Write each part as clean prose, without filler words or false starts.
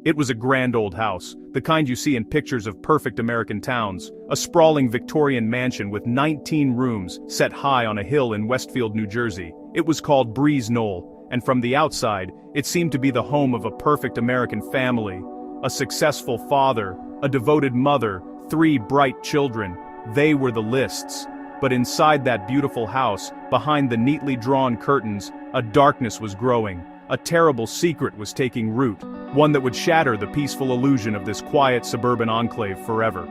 It was a grand old house, the kind you see in pictures of perfect American towns, a sprawling Victorian mansion with 19 rooms set high on a hill in Westfield, New Jersey. It was called Breeze Knoll, and from the outside, it seemed to be the home of a perfect American family. A successful father, a devoted mother, 3 bright children. They were the lists. But inside that beautiful house, behind the neatly drawn curtains, a darkness was growing. A terrible secret was taking root, one that would shatter the peaceful illusion of this quiet suburban enclave forever.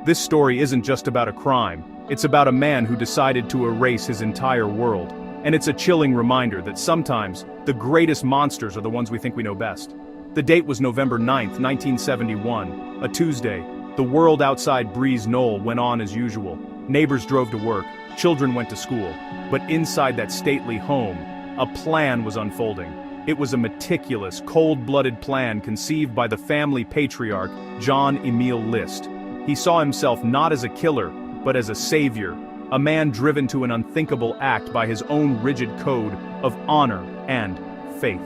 This story isn't just about a crime, it's about a man who decided to erase his entire world. And it's a chilling reminder that sometimes, the greatest monsters are the ones we think we know best. The date was November 9th, 1971, a Tuesday. The world outside Breeze Knoll went on as usual. Neighbors drove to work, children went to school. But inside that stately home, a plan was unfolding. It was a meticulous, cold-blooded plan conceived by the family patriarch, John Emil List. He saw himself not as a killer, but as a savior, a man driven to an unthinkable act by his own rigid code of honor and faith.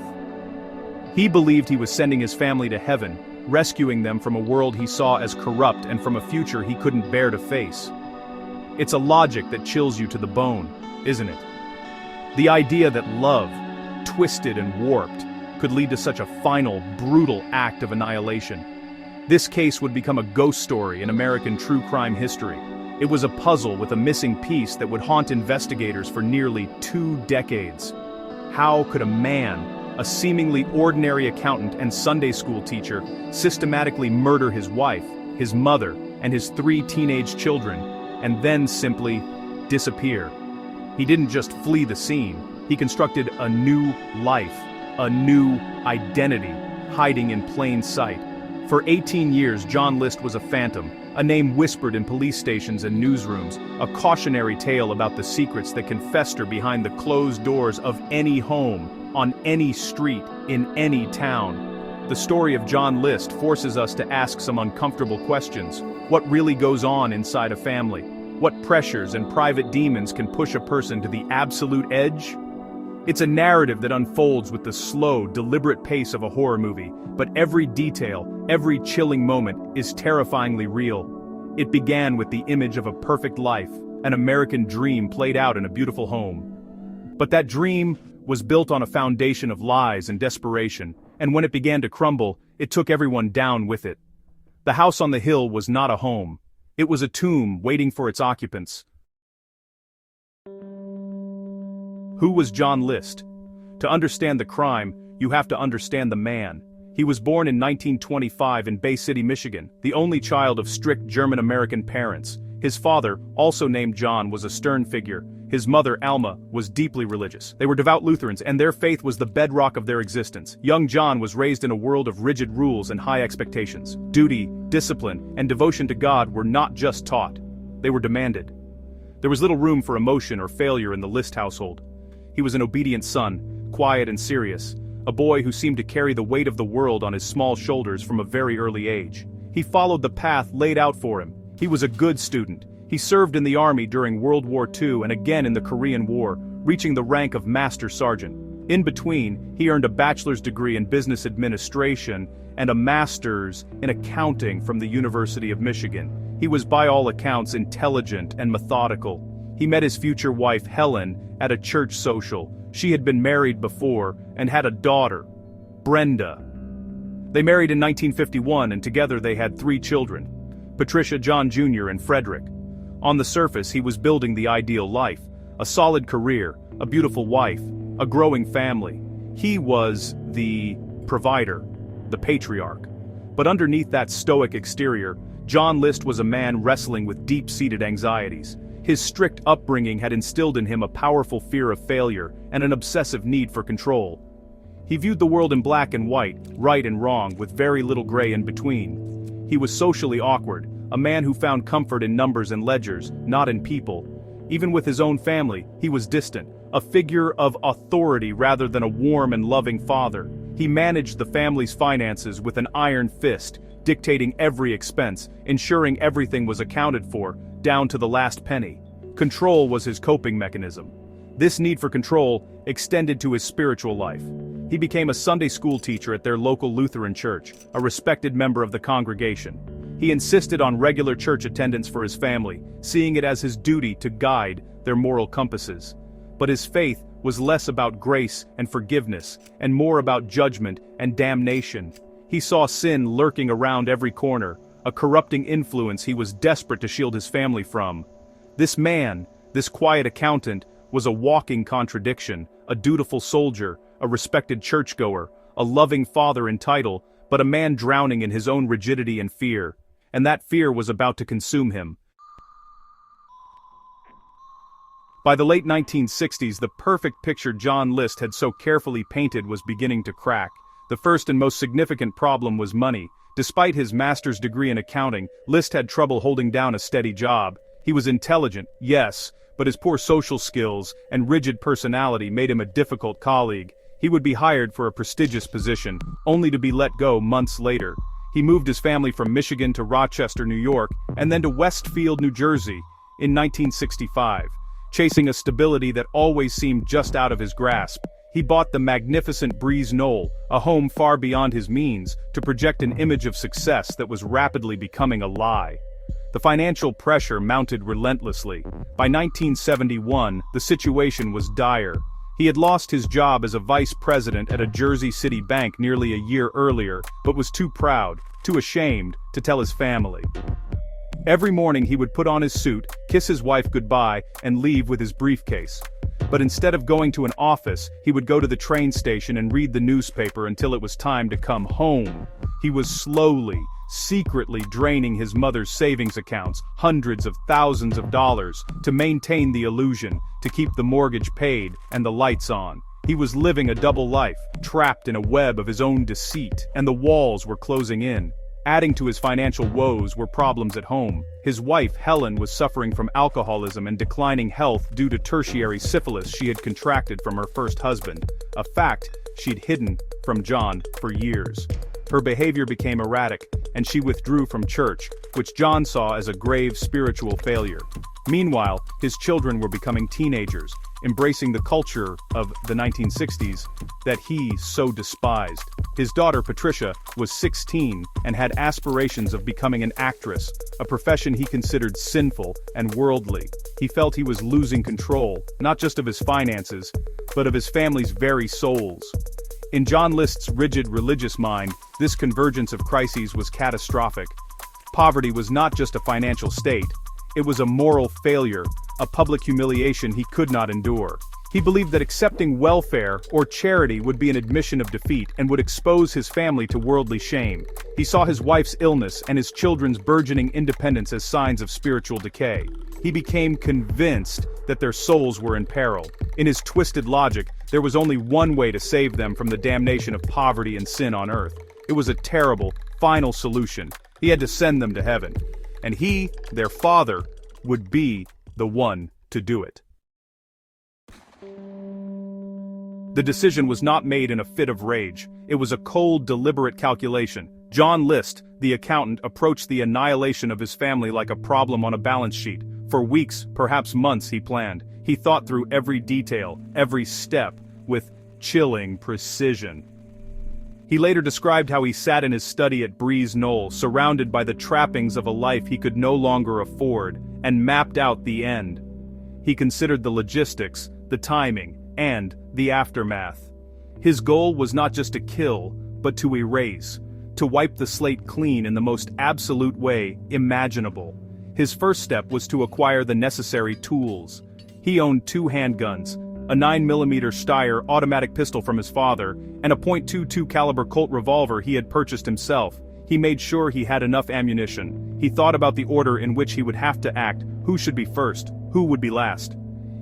He believed he was sending his family to heaven, rescuing them from a world he saw as corrupt and from a future he couldn't bear to face. It's a logic that chills you to the bone, isn't it? The idea that love, twisted and warped, could lead to such a final, brutal act of annihilation. This case would become a ghost story in American true crime history. It was a puzzle with a missing piece that would haunt investigators for nearly 2 decades. How could a man, a seemingly ordinary accountant and Sunday school teacher, systematically murder his wife, his mother, and his 3 teenage children, and then simply disappear? He didn't just flee the scene. He constructed a new life, a new identity, hiding in plain sight. For 18 years, John List was a phantom, a name whispered in police stations and newsrooms, a cautionary tale about the secrets that can fester behind the closed doors of any home, on any street, in any town. The story of John List forces us to ask some uncomfortable questions. What really goes on inside a family? What pressures and private demons can push a person to the absolute edge? It's a narrative that unfolds with the slow, deliberate pace of a horror movie, but every detail, every chilling moment is terrifyingly real. It began with the image of a perfect life, an American dream played out in a beautiful home. But that dream was built on a foundation of lies and desperation, and when it began to crumble, it took everyone down with it. The house on the hill was not a home. It was a tomb waiting for its occupants. Who was John List? To understand the crime, you have to understand the man. He was born in 1925 in Bay City, Michigan, the only child of strict German-American parents. His father, also named John, was a stern figure. His mother, Alma, was deeply religious. They were devout Lutherans, and their faith was the bedrock of their existence. Young John was raised in a world of rigid rules and high expectations. Duty, discipline, and devotion to God were not just taught. They were demanded. There was little room for emotion or failure in the List household. He was an obedient son, quiet and serious, a boy who seemed to carry the weight of the world on his small shoulders from a very early age. He followed the path laid out for him. He was a good student. He served in the army during World War II and again in the Korean War, reaching the rank of Master Sergeant. In between, he earned a bachelor's degree in business administration and a master's in accounting from the University of Michigan. He was by all accounts intelligent and methodical. He met his future wife, Helen, at a church social. She had been married before and had a daughter, Brenda. They married in 1951 and together they had 3 children, Patricia, John Jr., and Frederick. On the surface, he was building the ideal life, a solid career, a beautiful wife, a growing family. He was the provider, the patriarch. But underneath that stoic exterior, John List was a man wrestling with deep-seated anxieties. His strict upbringing had instilled in him a powerful fear of failure and an obsessive need for control. He viewed the world in black and white, right and wrong, with very little gray in between. He was socially awkward, a man who found comfort in numbers and ledgers, not in people. Even with his own family, he was distant, a figure of authority rather than a warm and loving father. He managed the family's finances with an iron fist, dictating every expense, ensuring everything was accounted for, down to the last penny. Control was his coping mechanism. This need for control extended to his spiritual life. He became a Sunday school teacher at their local Lutheran church, a respected member of the congregation. He insisted on regular church attendance for his family, seeing it as his duty to guide their moral compasses. But his faith was less about grace and forgiveness, and more about judgment and damnation. He saw sin lurking around every corner, a corrupting influence he was desperate to shield his family from. This man, this quiet accountant, was a walking contradiction, a dutiful soldier, a respected churchgoer, a loving father in title, but a man drowning in his own rigidity and fear. And that fear was about to consume him. By the late 1960s, the perfect picture John List had so carefully painted was beginning to crack. The first and most significant problem was money. Despite his master's degree in accounting, List had trouble holding down a steady job. He was intelligent, yes, but his poor social skills and rigid personality made him a difficult colleague. He would be hired for a prestigious position, only to be let go months later. He moved his family from Michigan to Rochester, New York, and then to Westfield, New Jersey, in 1965. Chasing a stability that always seemed just out of his grasp, he bought the magnificent Breeze Knoll, a home far beyond his means, to project an image of success that was rapidly becoming a lie. The financial pressure mounted relentlessly. By 1971, the situation was dire. He had lost his job as a vice president at a Jersey City bank nearly a year earlier, but was too proud, too ashamed, to tell his family. Every morning he would put on his suit, kiss his wife goodbye, and leave with his briefcase. But instead of going to an office, he would go to the train station and read the newspaper until it was time to come home. He was slowly, secretly draining his mother's savings accounts, hundreds of thousands of dollars, to maintain the illusion, to keep the mortgage paid and the lights on. He was living a double life, trapped in a web of his own deceit, and the walls were closing in. Adding to his financial woes were problems at home. His wife, Helen, was suffering from alcoholism and declining health due to tertiary syphilis she had contracted from her first husband, a fact she'd hidden from John for years. Her behavior became erratic, and she withdrew from church, which John saw as a grave spiritual failure. Meanwhile, his children were becoming teenagers, embracing the culture of the 1960s that he so despised. His daughter Patricia was 16 and had aspirations of becoming an actress, a profession he considered sinful and worldly. He felt he was losing control, not just of his finances, but of his family's very souls. In John List's rigid religious mind, this convergence of crises was catastrophic. Poverty was not just a financial state, it was a moral failure, a public humiliation he could not endure. He believed that accepting welfare or charity would be an admission of defeat and would expose his family to worldly shame. He saw his wife's illness and his children's burgeoning independence as signs of spiritual decay. He became convinced that their souls were in peril. In his twisted logic, there was only one way to save them from the damnation of poverty and sin on earth. It was a terrible, final solution. He had to send them to heaven. And he, their father, would be the one to do it. The decision was not made in a fit of rage. It was a cold, deliberate calculation. John List, the accountant, approached the annihilation of his family like a problem on a balance sheet. For weeks, perhaps months, he planned. He thought through every detail, every step, with chilling precision. He later described how he sat in his study at Breeze Knoll, surrounded by the trappings of a life he could no longer afford, and mapped out the end. He considered the logistics, the timing, and the aftermath. His goal was not just to kill, but to erase, to wipe the slate clean in the most absolute way imaginable. His first step was to acquire the necessary tools. He owned 2 handguns, a 9mm Steyr automatic pistol from his father, and a .22 caliber Colt revolver he had purchased himself. He made sure he had enough ammunition. He thought about the order in which he would have to act, who should be first, who would be last.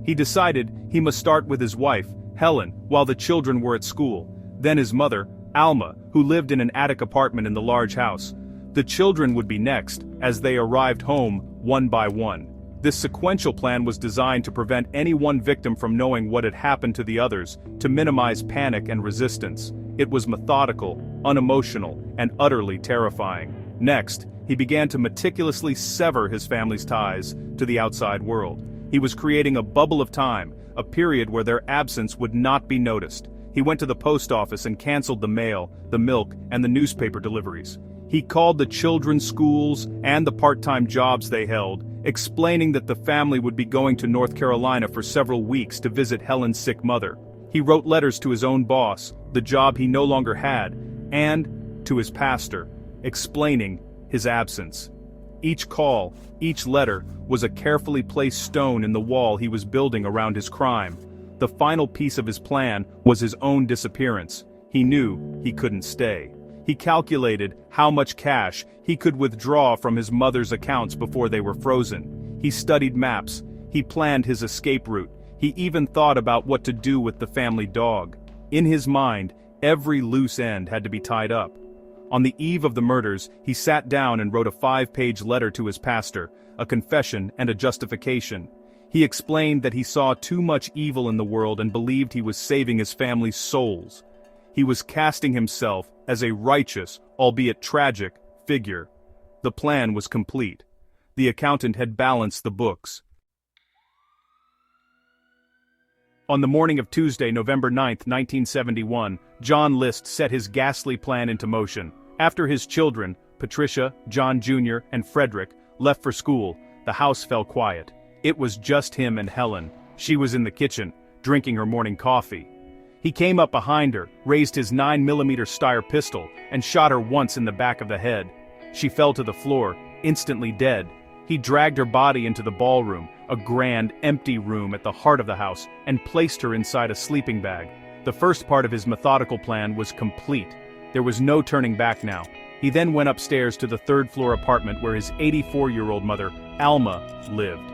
He decided he must start with his wife, Helen, while the children were at school, then his mother, Alma, who lived in an attic apartment in the large house. The children would be next, as they arrived home, one by one. This sequential plan was designed to prevent any one victim from knowing what had happened to the others, to minimize panic and resistance. It was methodical, unemotional, and utterly terrifying. Next, he began to meticulously sever his family's ties to the outside world. He was creating a bubble of time, a period where their absence would not be noticed. He went to the post office and canceled the mail, the milk, and the newspaper deliveries. He called the children's schools and the part-time jobs they held, explaining that the family would be going to North Carolina for several weeks to visit Helen's sick mother. He wrote letters to his own boss, the job he no longer had, and to his pastor, explaining his absence. Each call, each letter, was a carefully placed stone in the wall he was building around his crime. The final piece of his plan was his own disappearance. He knew he couldn't stay. He calculated how much cash he could withdraw from his mother's accounts before they were frozen. He studied maps. He planned his escape route. He even thought about what to do with the family dog. In his mind, every loose end had to be tied up. On the eve of the murders, he sat down and wrote a 5-page letter to his pastor, a confession and a justification. He explained that he saw too much evil in the world and believed he was saving his family's souls. He was casting himself as a righteous, albeit tragic, figure. The plan was complete. The accountant had balanced the books. On the morning of Tuesday, November 9, 1971, John List set his ghastly plan into motion. After his children, Patricia, John Jr., and Frederick, left for school, the house fell quiet. It was just him and Helen. She was in the kitchen, drinking her morning coffee. He came up behind her, raised his 9mm Steyr pistol, and shot her once in the back of the head. She fell to the floor, instantly dead. He dragged her body into the ballroom, a grand, empty room at the heart of the house, and placed her inside a sleeping bag. The first part of his methodical plan was complete. There was no turning back now. He then went upstairs to the third-floor apartment where his 84-year-old mother, Alma, lived.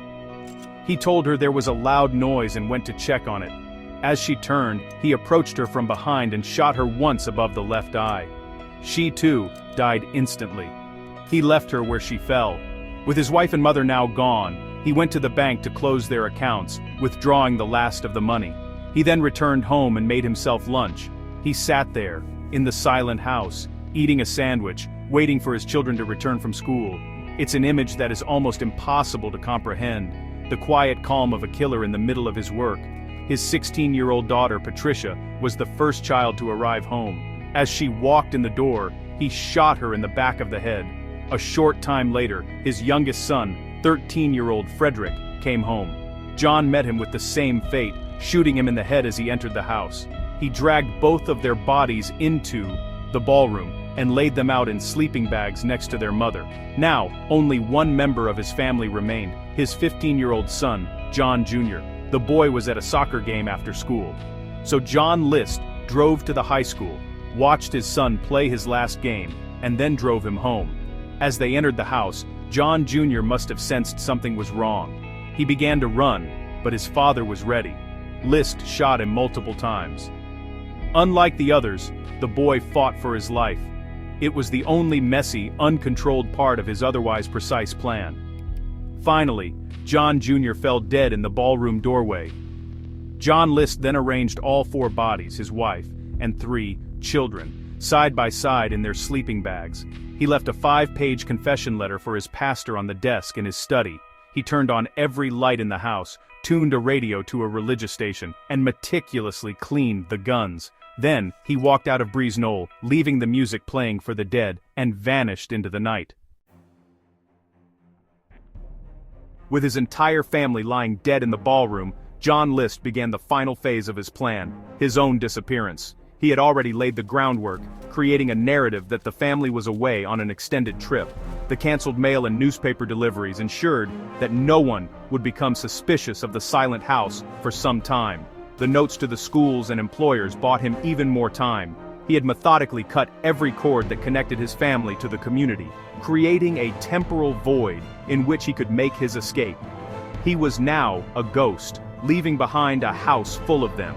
He told her there was a loud noise and went to check on it. As she turned, he approached her from behind and shot her once above the left eye. She, too, died instantly. He left her where she fell. With his wife and mother now gone, he went to the bank to close their accounts, withdrawing the last of the money. He then returned home and made himself lunch. He sat there, in the silent house, eating a sandwich, waiting for his children to return from school. It's an image that is almost impossible to comprehend. The quiet calm of a killer in the middle of his work. His 16-year-old daughter, Patricia, was the first child to arrive home. As she walked in the door, he shot her in the back of the head. A short time later, his youngest son, 13-year-old Frederick, came home. John met him with the same fate, shooting him in the head as he entered the house. He dragged both of their bodies into the ballroom and laid them out in sleeping bags next to their mother. Now, only one member of his family remained, his 15-year-old son, John Jr. The boy was at a soccer game after school. So John List drove to the high school, watched his son play his last game, and then drove him home. As they entered the house, John Jr. must have sensed something was wrong. He began to run, but his father was ready. List shot him multiple times. Unlike the others, the boy fought for his life. It was the only messy, uncontrolled part of his otherwise precise plan. Finally, John Jr. fell dead in the ballroom doorway. John List then arranged all 4 bodies, his wife, and 3 children, side by side in their sleeping bags. He left a 5-page confession letter for his pastor on the desk in his study. He turned on every light in the house, tuned a radio to a religious station, and meticulously cleaned the guns. Then, he walked out of Breeze Knoll, leaving the music playing for the dead, and vanished into the night. With his entire family lying dead in the ballroom, John List began the final phase of his plan, his own disappearance. He had already laid the groundwork, creating a narrative that the family was away on an extended trip. The canceled mail and newspaper deliveries ensured that no one would become suspicious of the silent house for some time. The notes to the schools and employers bought him even more time. He had methodically cut every cord that connected his family to the community, creating a temporal void in which he could make his escape. He was now a ghost, leaving behind a house full of them.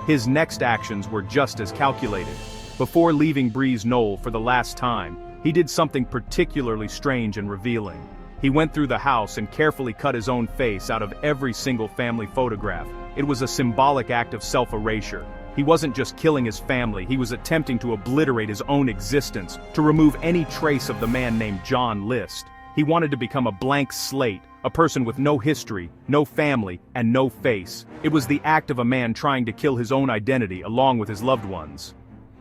His next actions were just as calculated. Before leaving Breeze Knoll for the last time, he did something particularly strange and revealing. He went through the house and carefully cut his own face out of every single family photograph. It was a symbolic act of self-erasure. He wasn't just killing his family, he was attempting to obliterate his own existence, to remove any trace of the man named John List. He wanted to become a blank slate, A person with no history, no family, and no face. It was the act of a man trying to kill his own identity along with his loved ones.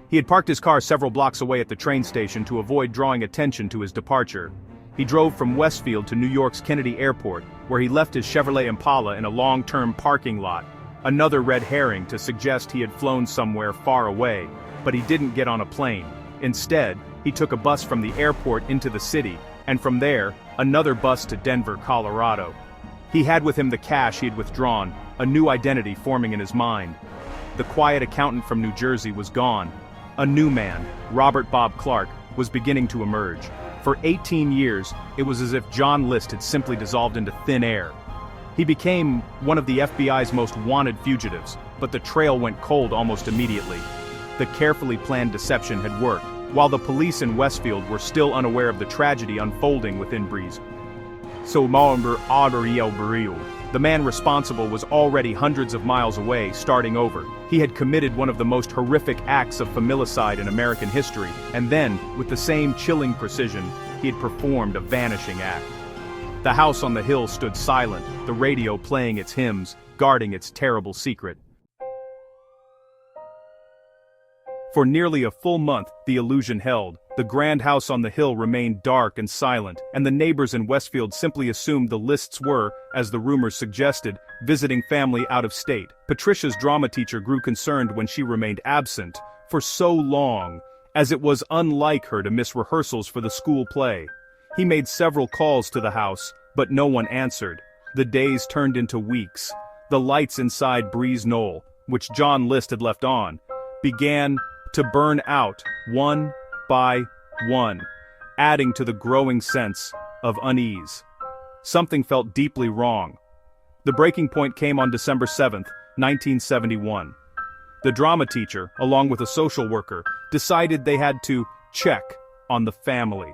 He had parked his car several blocks away at the train station to avoid drawing attention to his departure. He drove from Westfield to New York's Kennedy Airport, where he left his Chevrolet Impala in a long-term parking lot. Another red herring to suggest he had flown somewhere far away, but he didn't get on a plane. Instead, he took a bus from the airport into the city, and from there, another bus to Denver, Colorado. He had with him the cash he had withdrawn, a new identity forming in his mind. The quiet accountant from New Jersey was gone. A new man, Robert Bob Clark, was beginning to emerge. For 18 years, it was as if John List had simply dissolved into thin air. He became one of the FBI's most wanted fugitives, but the trail went cold almost immediately. The carefully planned deception had worked, while the police in Westfield were still unaware of the tragedy unfolding within Breeze. The man responsible was already hundreds of miles away, starting over. He had committed one of the most horrific acts of familicide in American history, and then, with the same chilling precision, he had performed a vanishing act. The house on the hill stood silent, the radio playing its hymns, guarding its terrible secret. For nearly a full month, the illusion held. The grand house on the hill remained dark and silent, and the neighbors in Westfield simply assumed the Lists were, as the rumors suggested, visiting family out of state. Patricia's drama teacher grew concerned when she remained absent for so long, as it was unlike her to miss rehearsals for the school play. He made several calls to the house, but no one answered. The days turned into weeks. The lights inside Breeze Knoll, which John List had left on, began to burn out one by one, adding to the growing sense of unease. Something felt deeply wrong. The breaking point came on December 7, 1971. The drama teacher, along with a social worker, decided they had to check on the family.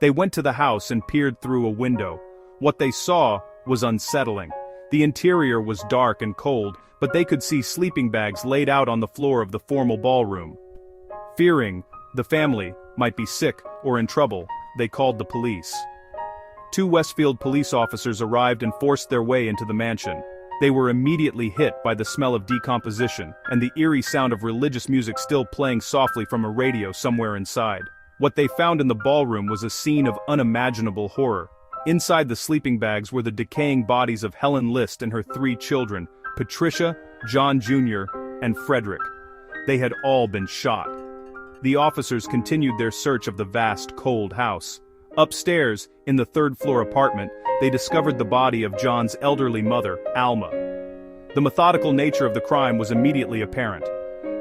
They went to the house and peered through a window. What they saw was unsettling. The interior was dark and cold, but they could see sleeping bags laid out on the floor of the formal ballroom. Fearing the family might be sick or in trouble, they called the police. 2 Westfield police officers arrived and forced their way into the mansion. They were immediately hit by the smell of decomposition and the eerie sound of religious music still playing softly from a radio somewhere inside. What they found in the ballroom was a scene of unimaginable horror. Inside the sleeping bags were the decaying bodies of Helen List and her 3 children, Patricia, John Jr., and Frederick. They had all been shot. The officers continued their search of the vast, cold house. Upstairs, in the 3rd-floor apartment, they discovered the body of John's elderly mother, Alma. The methodical nature of the crime was immediately apparent.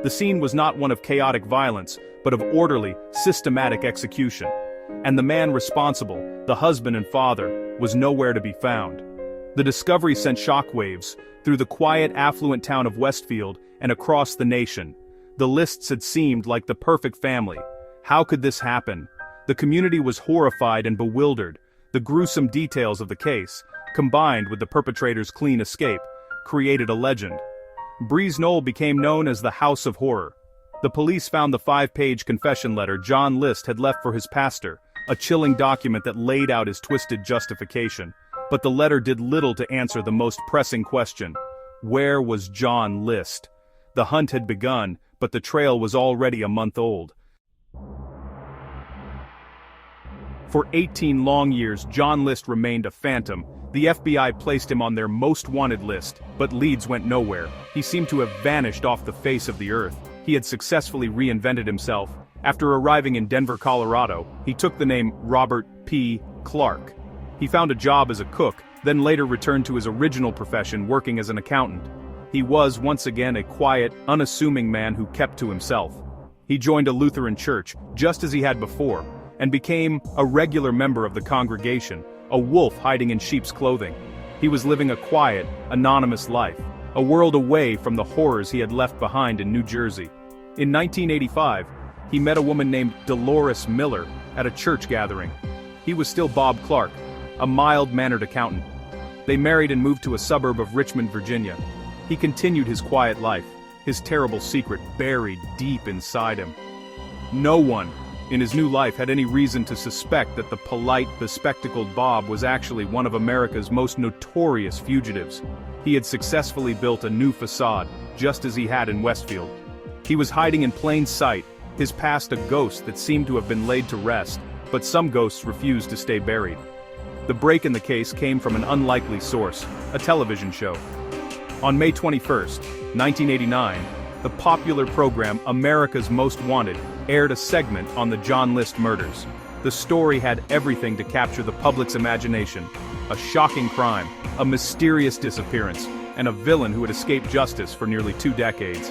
The scene was not one of chaotic violence, but of orderly, systematic execution. And the man responsible, the husband and father, was nowhere to be found. The discovery sent shockwaves through the quiet, affluent town of Westfield and across the nation. The Lists had seemed like the perfect family. How could this happen? The community was horrified and bewildered. The gruesome details of the case, combined with the perpetrator's clean escape, created a legend. Breeze Knoll became known as the House of Horror. The police found the 5-page confession letter John List had left for his pastor, a chilling document that laid out his twisted justification. But the letter did little to answer the most pressing question. Where was John List? The hunt had begun, but the trail was already a month old. For 18 long years, John List remained a phantom. The FBI placed him on their most wanted list, but leads went nowhere. He seemed to have vanished off the face of the earth. He had successfully reinvented himself. After arriving in Denver, Colorado, he took the name Robert P. Clark. He found a job as a cook, then later returned to his original profession working as an accountant. He was, once again, a quiet, unassuming man who kept to himself. He joined a Lutheran church, just as he had before, and became a regular member of the congregation, a wolf hiding in sheep's clothing. He was living a quiet, anonymous life, a world away from the horrors he had left behind in New Jersey. In 1985, he met a woman named Dolores Miller at a church gathering. He was still Bob Clark, a mild-mannered accountant. They married and moved to a suburb of Richmond, Virginia. He continued his quiet life, his terrible secret buried deep inside him. No one in his new life, had any reason to suspect that the polite, bespectacled Bob was actually one of America's most notorious fugitives. He had successfully built a new facade, just as he had in Westfield. He was hiding in plain sight, his past a ghost that seemed to have been laid to rest, but some ghosts refused to stay buried. The break in the case came from an unlikely source, a television show. On May 21, 1989, the popular program America's Most Wanted aired a segment on the John List murders. The story had everything to capture the public's imagination: a shocking crime, a mysterious disappearance, and a villain who had escaped justice for nearly 2 decades.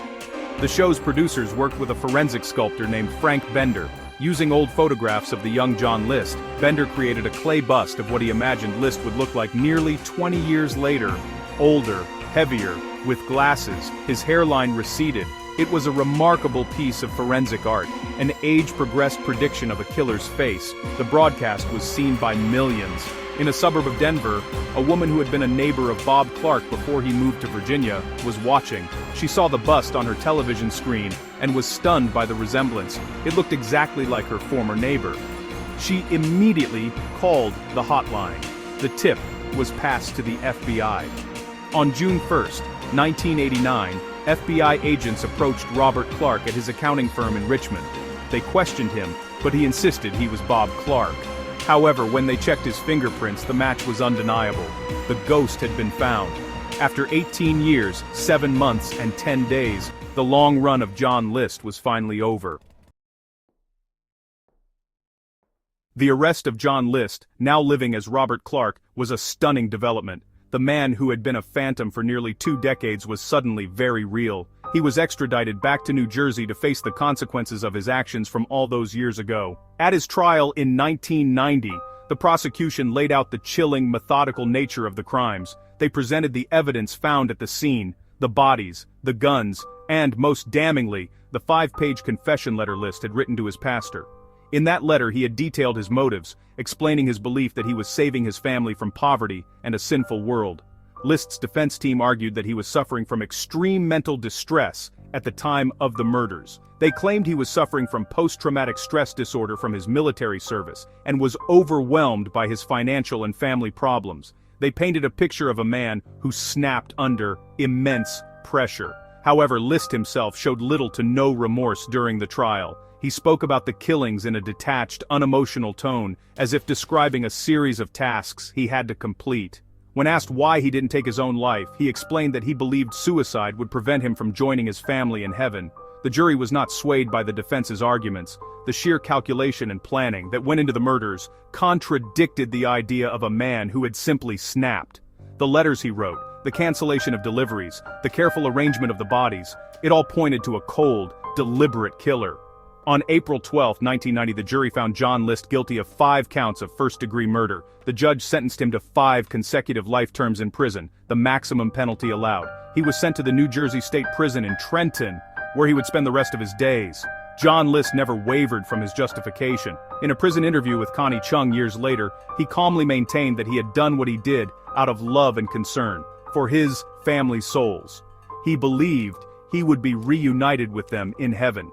The show's producers worked with a forensic sculptor named Frank Bender. Using old photographs of the young John List, Bender created a clay bust of what he imagined List would look like nearly 20 years later. Older, heavier, with glasses, his hairline receded. It was a remarkable piece of forensic art, an age-progressed prediction of a killer's face. The broadcast was seen by millions. In a suburb of Denver, a woman who had been a neighbor of Bob Clark before he moved to Virginia was watching. She saw the bust on her television screen and was stunned by the resemblance. It looked exactly like her former neighbor. She immediately called the hotline. The tip was passed to the FBI. On June 1, 1989, FBI agents approached Robert Clark at his accounting firm in Richmond. They questioned him, but he insisted he was Bob Clark. However, when they checked his fingerprints, the match was undeniable. The ghost had been found. After 18 years, 7 months, and 10 days, the long run of John List was finally over. The arrest of John List, now living as Robert Clark, was a stunning development. The man who had been a phantom for nearly 2 decades was suddenly very real. He was extradited back to New Jersey to face the consequences of his actions from all those years ago. At his trial in 1990, the prosecution laid out the chilling, methodical nature of the crimes. They presented the evidence found at the scene, the bodies, the guns, and, most damningly, the 5-page confession letter List had written to his pastor. In that letter he had detailed his motives, explaining his belief that he was saving his family from poverty and a sinful world. List's defense team argued that he was suffering from extreme mental distress at the time of the murders. They claimed he was suffering from post-traumatic stress disorder from his military service and was overwhelmed by his financial and family problems. They painted a picture of a man who snapped under immense pressure. However, List himself showed little to no remorse during the trial. He spoke about the killings in a detached, unemotional tone, as if describing a series of tasks he had to complete. When asked why he didn't take his own life, he explained that he believed suicide would prevent him from joining his family in heaven. The jury was not swayed by the defense's arguments. The sheer calculation and planning that went into the murders contradicted the idea of a man who had simply snapped. The letters he wrote, the cancellation of deliveries, the careful arrangement of the bodies, it all pointed to a cold, deliberate killer. On April 12, 1990, the jury found John List guilty of 5 counts of first-degree murder. The judge sentenced him to 5 consecutive life terms in prison, the maximum penalty allowed. He was sent to the New Jersey State Prison in Trenton, where he would spend the rest of his days. John List never wavered from his justification. In a prison interview with Connie Chung years later, he calmly maintained that he had done what he did out of love and concern for his family's souls. He believed he would be reunited with them in heaven.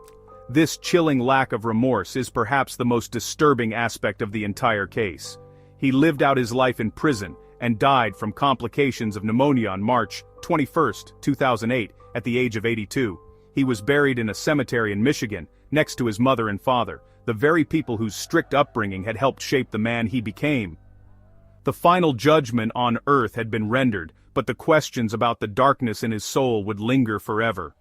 This chilling lack of remorse is perhaps the most disturbing aspect of the entire case. He lived out his life in prison and died from complications of pneumonia on March 21, 2008, at the age of 82. He was buried in a cemetery in Michigan, next to his mother and father, the very people whose strict upbringing had helped shape the man he became. The final judgment on earth had been rendered, but the questions about the darkness in his soul would linger forever.